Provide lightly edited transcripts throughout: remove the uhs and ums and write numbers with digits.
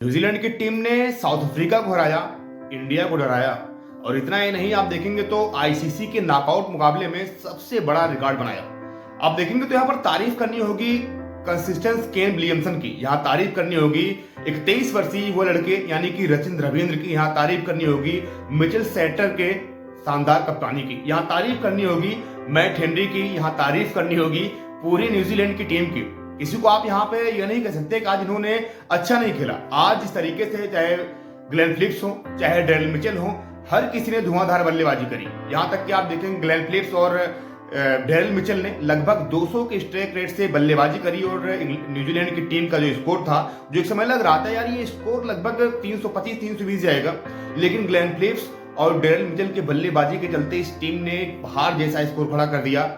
New Zealand की team ने south Africa को हराया, इंडिया को डराया और इतना ही नहीं, आप देखेंगे तो आईसीसी के नॉकआउट मुकाबले में सबसे बड़ा रिकॉर्ड बनाया। आप देखेंगे तो यहाँ पर तारीफ करनी होगी कंसिस्टेंस केन विलियमसन की, यहाँ तारीफ करनी होगी एक 23 वर्षीय वो लड़के यानी कि रचिन रविंद्र की, यहाँ तारीफ करनी होगी मिचेल सैटर के शानदार कप्तानी की, यहाँ तारीफ करनी होगी मैट हेनरी की, यहाँ तारीफ करनी होगी पूरी न्यूजीलैंड की टीम की। किसी को आप यहाँ पे ये नहीं कह सकते कि आज इन्होंने अच्छा नहीं खेला। आज इस तरीके से चाहे ग्लेन फिलिप्स हो चाहे डेरिल मिचेल हो, हर किसी ने धुआंधार बल्लेबाजी करी। यहाँ तक कि आप देखेंगे ग्लेन फिलिप्स और डेरिल मिचेल ने लगभग 200 के स्ट्राइक रेट से बल्लेबाजी करी और न्यूजीलैंड की टीम का जो स्कोर था, जो एक समय लग रहा था यार ये स्कोर लगभग 325-320 जाएगा, लेकिन ग्लेन फिलिप्स और डेरिल मिचेल के बल्लेबाजी के चलते इस टीम ने पहाड़ जैसा स्कोर खड़ा कर दिया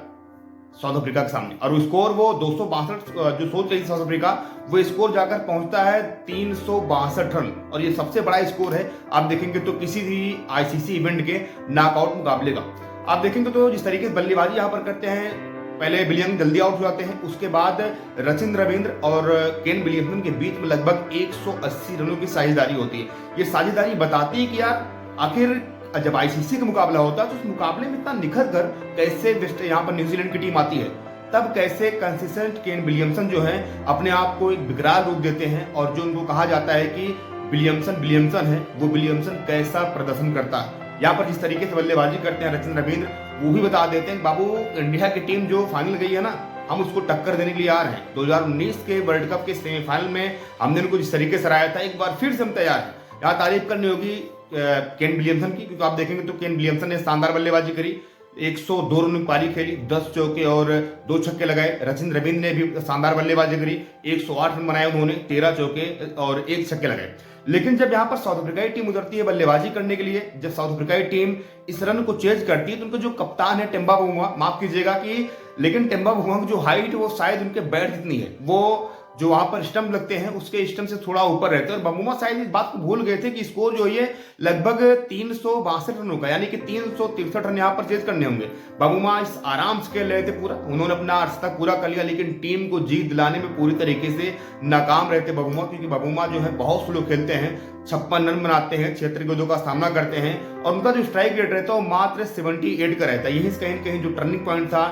साउथ अफ्रीका के सामने। और स्कोर वो 262 जो सोच रही साउथ अफ्रीका, वो स्कोर जाकर पहुंचता है 362 रन, और ये सबसे बड़ा स्कोर है आप देखेंगे तो किसी भी आईसीसी इवेंट के नॉकआउट मुकाबले का। आप देखेंगे तो जिस तरीके से बल्लेबाजी यहाँ पर करते हैं, पहले विलियम जल्दी आउट हो जाते हैं, उसके बाद रचिन रविंद्र और केन विलियमसन के बीच में लगभग 180 रनों की साझेदारी होती है। ये साझेदारी बताती है कि यार आखिर जब आईसीसी का मुकाबला होता है तो उस मुकाबले में इतना निखर कर कैसे यहाँ पर न्यूजीलैंड की टीम आती है, तब कैसे कंसिस्टेंट केन विलियमसन जो है अपने आप को एक विकराल रूप देते हैं, और जो उनको कहा जाता है कि विलियमसन है, वो विलियमसन कैसा प्रदर्शन करता है। यहाँ पर जिस तरीके से बल्लेबाजी करते हैं रचिन रविंद्र, वो भी बता देते हैं बाबू इंडिया की टीम जो फाइनल गई है ना, हम उसको टक्कर देने के लिए आ रहे हैं। 2019 के वर्ल्ड कप के सेमीफाइनल में हमने उनको जिस तरीके से हराया था, एक बार फिर से हम तैयार हैं। यहाँ तारीफ करनी होगी केन विलियमसन की, क्योंकि आप देखेंगे तो केन विलियमसन ने शानदार बल्लेबाजी करी, 102 रन की पारी खेली, 10 चौके और 2 छक्के लगाए। रचिन रविंद्र ने भी शानदार बल्लेबाजी करी, 108 रन बनाए उन्होंने, 13 चौके और 1 छक्के लगाए। लेकिन जब यहाँ पर साउथ अफ्रीका की टीम उतरती है बल्लेबाजी करने के लिए, जब साउथ अफ्रीका की टीम इस रन को चेज करती है, तो उनका जो कप्तान है टेम्बा बमुआ, माफ कीजिएगा कि, लेकिन टेम्बा बमुआ की जो हाइट वो शायद उनके बैट जितनी है, वो जो वहां पर स्टंप लगते हैं उसके स्टंप से थोड़ा ऊपर रहते हैं, और बमुआ शायद इस बात को भूल गए थे कि स्कोर जो है लगभग 362 रनों का, यानी कि 363 रन यहाँ पर चेज करने होंगे। बमुआ इस आराम से खेल रहे थे पूरा, उन्होंने अपना अर्धशतक पूरा कर लिया, लेकिन टीम को जीत दिलाने में पूरी तरीके से नाकाम रहते बमुआ, क्योंकि बमुआ जो है बहुत स्लो खेलते हैं, 56 रन बनाते हैं, 76 गेंदों का सामना करते हैं, और उनका जो स्ट्राइक रेट रहता है वो मात्र 78 का रहता है। यही कहीं न कहीं जो टर्निंग पॉइंट था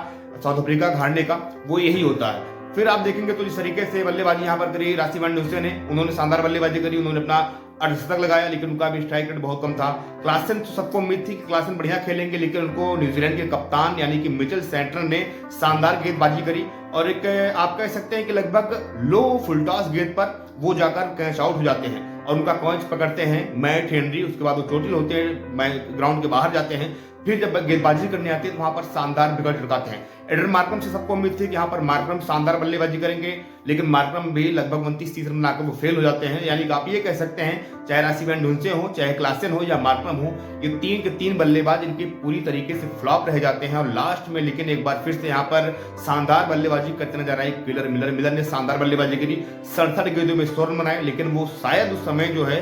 साउथ अफ्रीका हारने का, वो यही होता है। फिर आप देखेंगे तो जिस तरीके से बल्लेबाजी यहाँ पर करी राशिद वैन डुसेन ने, उन्होंने शानदार बल्लेबाजी करी, उन्होंने अपना अर्धशतक लगाया, लेकिन उनका भी स्ट्राइक रेट बहुत कम था। क्लासन तो सबको उम्मीद थी कि क्लासन बढ़िया खेलेंगे, लेकिन उनको न्यूजीलैंड के कप्तान यानी कि मिचेल सैंटर ने शानदार गेंदबाजी करी, और एक आप कह सकते हैं कि लगभग लो फुल टॉस गेंद पर वो जाकर कैच आउट हो जाते हैं, और उनका कैच पकड़ते हैं मैट हेनरी। उसके बाद वो चोटिल होते हैं, ग्राउंड के बाहर जाते हैं, फिर जब गेंदबाजी करने आती है तो वहां पर शानदार विकेट चुकाते हैं। एडन मार्करम से सबको उम्मीद थी कि यहाँ पर मार्करम शानदार बल्लेबाजी करेंगे, लेकिन मार्करम भी लगभग 29-30 रन लाकर वो फेल हो जाते हैं। यानी कि आप ये कह सकते हैं चाहे राशिद वैन डुसेन हो, चाहे क्लासन हो या मार्करम हो, ये 3 के 3 बल्लेबाज इनके पूरी तरीके से फ्लॉप रह जाते हैं, और लास्ट में लेकिन एक बार फिर से यहाँ पर शानदार बल्लेबाजी करते नजर आए मिलर ने शानदार बल्लेबाजी करी, 67 गेंदों में 100 रन बनाए, लेकिन वो शायद उस समय जो है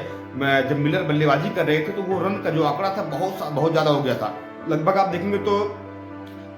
जब मिलर बल्लेबाजी कर रहे थे तो वो रन का जो आंकड़ा था बहुत ज्यादा हो गया था। लगभग आप देखेंगे तो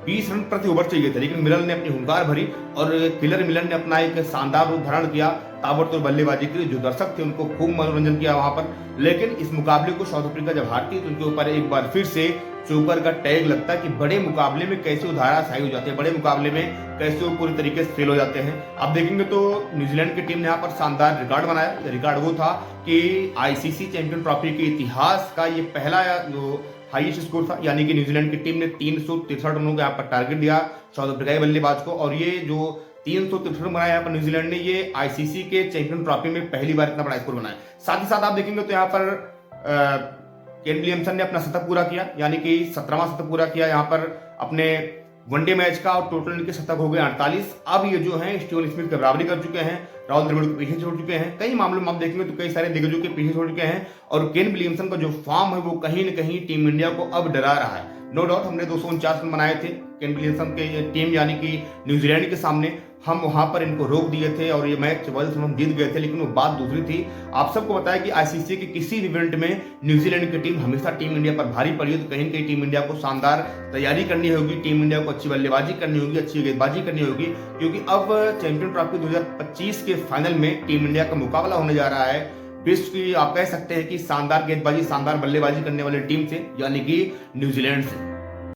20 रन प्रति ओवर चाहिए थे, लेकिन मिलर ने अपनी हुंकार भरी और किलर मिलर ने अपना एक शानदार रूप धारण किया, ताबड़तोड़ बल्लेबाजी की, जो दर्शक थे उनको खूब मनोरंजन किया वहां पर। लेकिन इस मुकाबले को साउथ अफ्रीका जब हारती है तो उनके ऊपर एक बार फिर से चोकर का टैग लगता है कि बड़े मुकाबले में कैसे वो धाराशायी हो जाते हैं, बड़े मुकाबले में कैसे वो पूरी तरीके से फेल हो जाते हैं। आप देखेंगे तो न्यूजीलैंड की टीम ने यहाँ पर शानदार रिकॉर्ड बनाया। रिकॉर्ड वो था कि आईसीसी चैंपियन ट्रॉफी के इतिहास का ये पहला जो हाईएस्ट स्कोर था, यानी कि न्यूजीलैंड की टीम ने 363 रनों का यहाँ पर टारगेट दिया साउथ अफ्रीका बल्लेबाज को, और ये जो 363 रन बनाया यहाँ पर न्यूजीलैंड ने, ये आईसीसी के चैंपियन ट्रॉफी में पहली बार इतना बड़ा स्कोर बनाया। साथ ही साथ आप देखेंगे तो यहाँ पर केन विलियमसन ने अपना शतक पूरा किया, यानी कि 17वां शतक पूरा किया यहाँ पर अपने वनडे मैच का, और टोटल इनके शतक हो गए 48। अब ये जो है स्टीवन स्मिथ की बराबरी कर चुके हैं, राहुल द्रविड़ को पीछे छोड़ चुके हैं, कई मामलों में आप देखेंगे तो कई सारे दिग्गजों के पीछे छोड़ चुके हैं, और केन विलियमसन का जो फॉर्म है वो कहीं न कहीं टीम इंडिया को अब डरा रहा है। नो डाउट हमने 249 रन बनाए थे केन विलियमसन के टीम यानी कि न्यूजीलैंड के सामने, हम वहां पर इनको रोक दिए थे और ये मैच 44 रन जीत गए थे, लेकिन वो बात दूसरी थी। आप सबको बताया कि आईसीसी के किसी भी इवेंट में न्यूजीलैंड की टीम हमेशा टीम इंडिया पर भारी पड़ी है, तो कहीं न कहीं टीम इंडिया को शानदार तैयारी करनी होगी, टीम इंडिया को अच्छी बल्लेबाजी करनी होगी, अच्छी गेंदबाजी करनी होगी, क्योंकि अब चैंपियन ट्रॉफी 2025 के फाइनल में टीम इंडिया का मुकाबला होने जा रहा है विश्व की आप कह सकते हैं कि शानदार गेंदबाजी शानदार बल्लेबाजी करने वाली टीम से, यानी कि न्यूजीलैंड से।